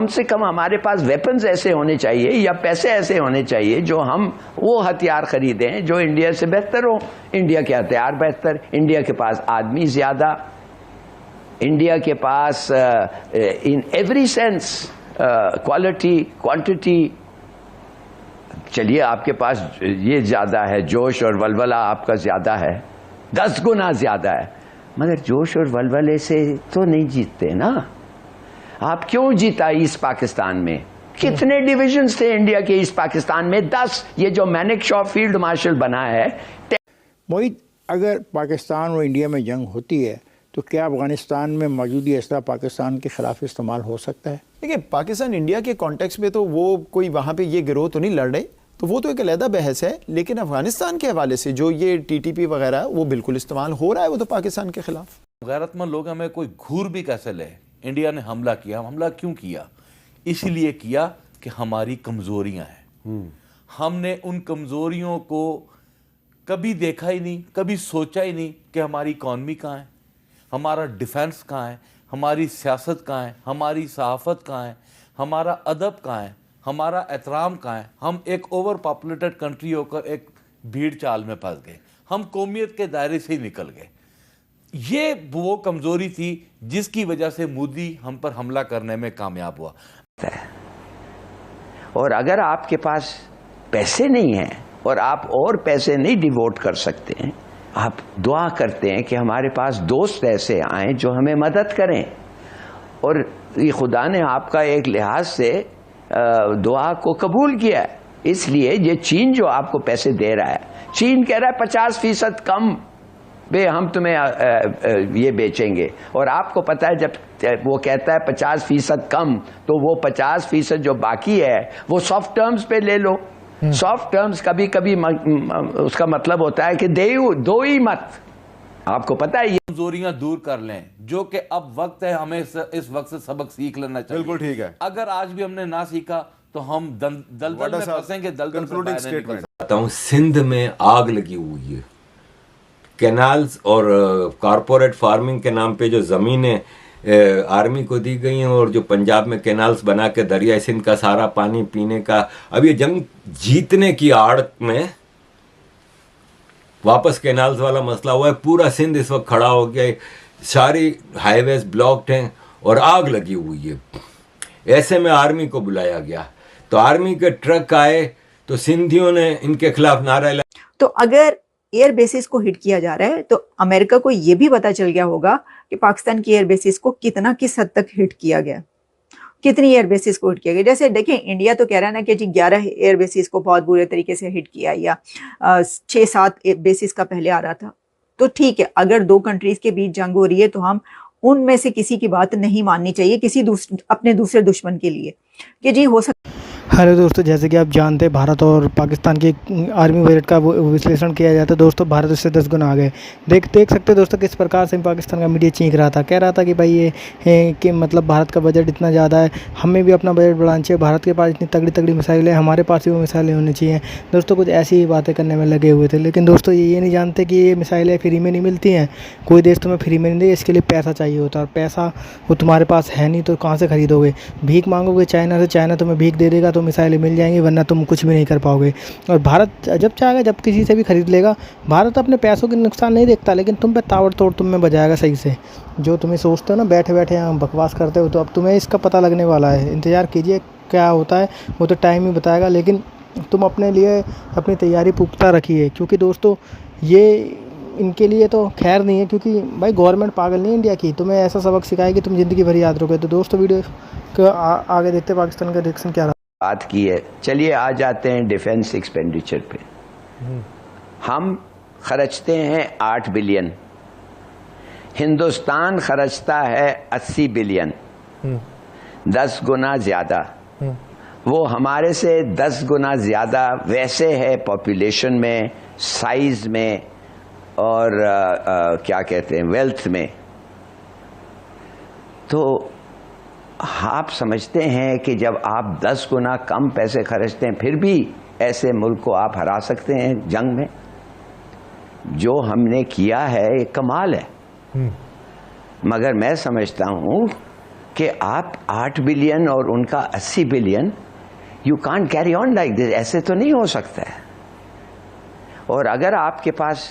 कम से कम हमारे पास वेपन्स ऐसे होने चाहिए या पैसे ऐसे होने चाहिए जो हम वो हथियार खरीदें जो इंडिया से बेहतर हो। इंडिया के हथियार बेहतर, इंडिया के पास आदमी ज्यादा, इंडिया के पास in every sense quality quantity. चलिए आपके पास ये ज्यादा है, जोश और वलवला आपका ज्यादा है, 10 गुना ज्यादा है, मगर जोश और वलवले से तो नहीं जीतते ना। आप क्यों जीता ईस्ट पाकिस्तान में? कितने डिविजन्स थे इंडिया के ईस्ट पाकिस्तान में? 10। ये जो मैनेकशॉ फील्ड मार्शल बना है। मोहित, अगर पाकिस्तान और इंडिया में जंग होती है तो क्या अफगानिस्तान में मौजूदा असला पाकिस्तान के खिलाफ इस्तेमाल हो सकता है? देखिए, पाकिस्तान इंडिया के कॉन्टेक्स्ट में तो वो कोई वहाँ पे ये गिरोह तो नहीं लड़ रहे, तो वो तो एक अलहदा बहस है। लेकिन अफगानिस्तान के हवाले से जो ये टीटीपी वगैरह वो बिल्कुल इस्तेमाल हो रहा है, वो तो पाकिस्तान के खिलाफ। गैरतमंद लोग हमें कोई घूर भी कैसे ले, इंडिया ने हमला किया। हमला क्यों किया? इसलिए किया कि हमारी कमजोरियां हैं। हमने उन कमजोरियों को कभी देखा ही नहीं, कभी सोचा ही नहीं कि हमारी इकॉनमी कहाँ है, हमारा डिफेंस कहाँ है, हमारी सियासत कहाँ है, हमारी सहाफत कहाँ है, हमारा अदब कहाँ है, हमारा एहतराम कहाँ है। हम एक ओवर पॉपुलेटेड कंट्री होकर एक भीड़ चाल में फंस गए, हम कौमियत के दायरे से ही निकल गए। ये वो कमजोरी थी जिसकी वजह से मोदी हम पर हमला करने में कामयाब हुआ। और अगर आपके पास पैसे नहीं हैं और आप और पैसे नहीं डिवोट कर सकते हैं, आप दुआ करते हैं कि हमारे पास दोस्त ऐसे आए जो हमें मदद करें। और ये खुदा ने आपका एक लिहाज से दुआ को कबूल किया है। इसलिए ये चीन जो आपको पैसे दे रहा है, चीन कह रहा है 50% कम बे हम तुम्हें ये बेचेंगे। और आपको पता है जब वो कहता है 50% कम, तो वो 50% जो बाकी है वो सॉफ्ट टर्म्स पे ले लो। सॉफ्ट टर्म्स कभी कभी उसका मतलब होता है कि दो ही मत। आपको पता है ये कमजोरियां दूर कर लें, जो कि अब वक्त है हमें इस वक्त से सबक सीख लेना चाहिए। बिल्कुल ठीक है। अगर आज भी हमने ना सीखा तो हम दलदल में फंसेंगे। दलदल से बाहर नहीं निकल सकते। हूँ सिंध में आग लगी हुई है। कैनाल्स और कॉरपोरेट फार्मिंग के नाम पे जो ज़मीनें आर्मी को दी गई हैं और जो पंजाब में कैनाल्स बना के दरिया सिंध का सारा पानी पीने का, अब ये जंग जीतने की आड़ में वापस कैनाल्स वाला मसला हुआ है। पूरा सिंध इस वक्त खड़ा हो गया है, सारी हाईवेज ब्लॉक्ड हैं और आग लगी हुई है। ऐसे में आर्मी को बुलाया गया, तो आर्मी के ट्रक आए तो सिंधियों ने इनके खिलाफ नारा लगाया। तो अगर एयर बेसिस को हिट किया जा रहा है तो अमेरिका को यह भी पता चल गया होगा कि पाकिस्तान की एयर बेसिस को किस हद तक हिट किया गया, कितनी एयर बेसिस को हिट किया गया। जैसे देखें, इंडिया तो कह रहा है ना कि जी 11 एयर बेसिस को बहुत बुरे तरीके से हिट किया, या 6-7 बेसिस का पहले आ रहा था। तो ठीक है, अगर दो कंट्रीज के बीच जंग हो रही है तो हम उनमें से किसी की बात नहीं माननी चाहिए किसी अपने दूसरे दुश्मन के लिए कि जी हो सकता। हेलो दोस्तों, जैसे कि आप जानते हैं भारत और पाकिस्तान की आर्मी बजट का विश्लेषण किया जाता है। दोस्तों भारत उससे 10 गुना आ गए। देख सकते हैं दोस्तों किस प्रकार से पाकिस्तान का मीडिया चीख रहा था, कह रहा था कि भाई ये है कि मतलब भारत का बजट इतना ज़्यादा है, हमें भी अपना बजट बढ़ाना चाहिए, भारत के पास इतनी तगड़ी तगड़ी मिसाइलें, हमारे पास भी वो मिसाइलें होनी चाहिए। दोस्तों कुछ ऐसी ही बातें करने में लगे हुए थे, लेकिन दोस्तों ये नहीं जानते कि ये मिसाइलें फ्री में नहीं मिलती हैं। कोई देश तुम्हें फ्री में नहीं दे, इसके लिए पैसा चाहिए होता है, और पैसा वो तुम्हारे पास है नहीं तो कहाँ से खरीदोगे? भीख मांगोगे चाइना से, चाइना तुम्हें भीख दे देगा तो मिसाइलें मिल जाएंगी, वरना तुम कुछ भी नहीं कर पाओगे। और भारत जब चाहेगा जब किसी से भी खरीद लेगा। भारत अपने पैसों के नुकसान नहीं देखता, लेकिन तुम पे ताबड़तोड़ तुम में बजाएगा सही से। जो तुम्हें सोचते हो ना बैठे बैठे यहाँ बकवास करते हो, तो अब तुम्हें इसका पता लगने वाला है। इंतज़ार कीजिए क्या होता है, वो तो टाइम ही बताएगा। लेकिन तुम अपने लिए अपनी तैयारी पुख्ता रखिए, क्योंकि दोस्तों ये इनके लिए तो खैर नहीं है, क्योंकि भाई गवर्नमेंट पागल नहीं इंडिया की, तुम्हें ऐसा सबक सिखाएगी तुम ज़िंदगी भर याद रखोगे। तो दोस्तों वीडियो को आगे देखते पाकिस्तान का रिएक्शन क्या रहा बात की है। चलिए आ जाते हैं डिफेंस एक्सपेंडिचर पे। हम खर्चते हैं 8 बिलियन, हिंदुस्तान खर्चता है 80 बिलियन, 10 गुना ज्यादा। वो हमारे से 10 गुना ज्यादा वैसे है पॉपुलेशन में, साइज में, और क्या कहते हैं वेल्थ में। तो आप समझते हैं कि जब आप 10 गुना कम पैसे खर्चते हैं फिर भी ऐसे मुल्क को आप हरा सकते हैं जंग में? जो हमने किया है एक कमाल है। मगर मैं समझता हूं कि आप 8 बिलियन और उनका 80 billion, you can't carry on like this, ऐसे तो नहीं हो सकता है। और अगर आपके पास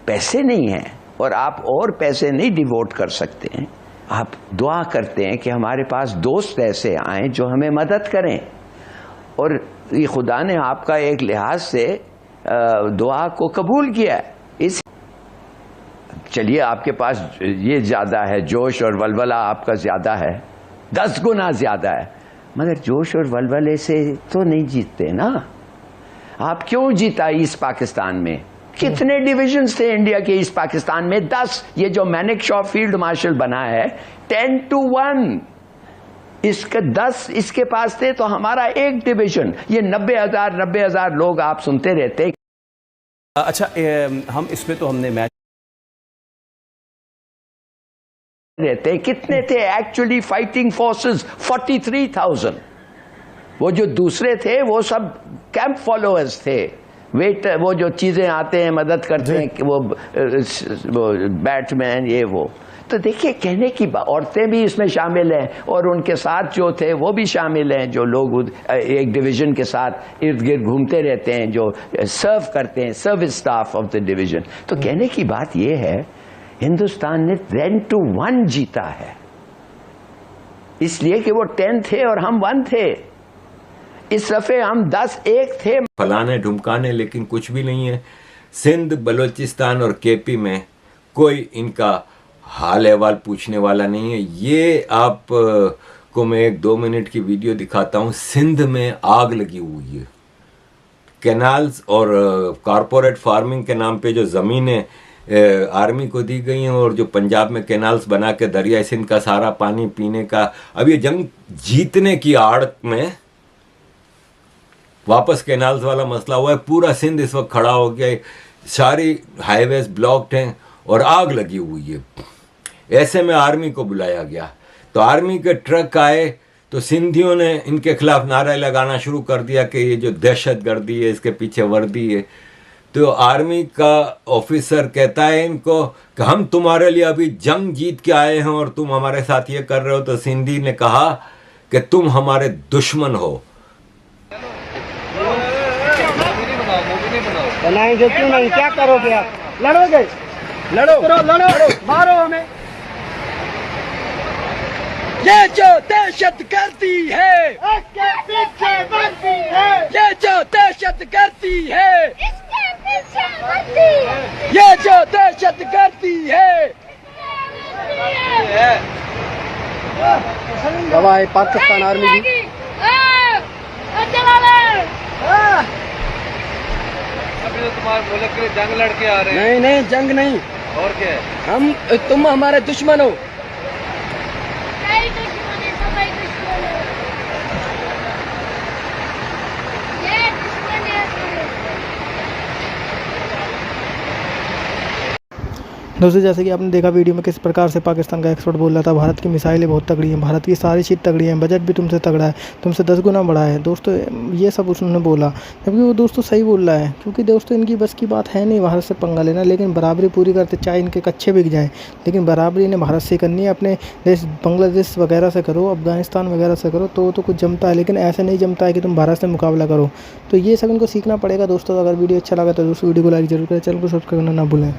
पैसे नहीं हैं और आप और पैसे नहीं डिवोट कर सकते हैं, आप दुआ करते हैं कि हमारे पास दोस्त ऐसे आएं जो हमें मदद करें, और ये खुदा ने आपका एक लिहाज से दुआ को कबूल किया है। इस चलिए आपके पास ये ज़्यादा है, जोश और वलवला आपका ज़्यादा है, 10 गुना ज़्यादा है, मगर जोश और वलवले से तो नहीं जीतते ना। आप क्यों जीता ईस्ट पाकिस्तान में? कितने डिविजन्स थे इंडिया के ईस्ट पाकिस्तान में? 10। ये जो मैनिक शॉ फील्ड मार्शल बना है 10-1, इसके 10 इसके पास थे तो हमारा एक डिवीजन, ये 90,000 लोग आप सुनते रहते। अच्छा, हम इसमें तो हमने मैच रहते कितने थे एक्चुअली फाइटिंग फोर्सेस? 43,000। वो जो दूसरे थे वो सब कैंप फॉलोअर्स थे, वेट वो जो चीजें आते हैं मदद करते हैं कि वो बैटमैन ये वो। तो देखिए कहने की बात, औरतें भी इसमें शामिल हैं और उनके साथ जो थे वो भी शामिल हैं, जो लोग एक डिवीजन के साथ इर्द गिर्द घूमते रहते हैं, जो सर्व करते हैं, service staff of the division. तो कहने की बात ये है हिंदुस्तान ने 10-1 जीता है, इसलिए कि वो 10 थे और हम 1 थे। इस दफे हम 10-1 थे। फलाने ढुमकाने, लेकिन कुछ भी नहीं है। सिंध, बलूचिस्तान और केपी में कोई इनका हाल अहवाल पूछने वाला नहीं है। ये आप को मैं 1-2 मिनट की वीडियो दिखाता हूँ। सिंध में आग लगी हुई है। कैनाल्स और कॉरपोरेट फार्मिंग के नाम पे जो ज़मीनें आर्मी को दी गई हैं और जो पंजाब में कैनाल्स बना के दरिया सिंध का सारा पानी पीने का, अब ये जंग जीतने की आड़ में वापस कैनाल्स वाला मसला हुआ है। पूरा सिंध इस वक्त खड़ा हो गया है, सारी हाईवेज ब्लॉक्ड हैं और आग लगी हुई है। ऐसे में आर्मी को बुलाया गया, तो आर्मी के ट्रक आए तो सिंधियों ने इनके खिलाफ नारे लगाना शुरू कर दिया कि ये जो दहशतगर्दी है, इसके पीछे वर्दी है। तो आर्मी का ऑफिसर कहता है इनको कि हम तुम्हारे लिए अभी जंग जीत के आए हैं और तुम हमारे साथ ये कर रहे हो। तो सिंधी ने कहा कि तुम हमारे दुश्मन हो। बनाएंगे क्यों नहीं, क्या करोगे आप? लड़ोगे? लड़ो, मारो हमें। ये जो दहशतगर्दी है, इसके पीछे वर्दी है। ये जो दहशतगर्दी है, इसके पीछे वर्दी है। ये जो दहशतगर्दी है। गवाह पाकिस्तान आर्मी की। अभी तो तुम्हारे मुल्क के लिए जंग लड़के आ रहे हैं। नहीं, जंग नहीं। और क्या है? तुम हमारे दुश्मन हो। दोस्तों, जैसे कि आपने देखा वीडियो में किस प्रकार से पाकिस्तान का एक्सपर्ट बोल रहा था भारत की मिसाइलें बहुत तगड़ी हैं, भारत की सारी चीज़ तगड़ी हैं, बजट भी तुमसे तगड़ा है, तुमसे 10 गुना बड़ा है। दोस्तों ये सब उसने बोला, जबकि वो दोस्तों सही बोल रहा है, क्योंकि दोस्तों इनकी बस की बात है नहीं भारत से पंगा लेना, लेकिन बराबरी पूरी करते, चाहे इनके कच्चे बिक जाएँ, लेकिन बराबरी इन्हें भारत से करनी है। अपने देश बांग्लादेश वगैरह से करो, अफगानिस्तान वगैरह से करो तो कुछ जमता है, लेकिन ऐसे नहीं जमता है कि तुम भारत से मुकाबला करो। तो ये सब इनको सीखना पड़ेगा। दोस्तों अगर वीडियो अच्छा लगा तो दोस्तों वीडियो को लाइक जरूर करें, चैनल को सब्सक्राइब करना ना भूलें।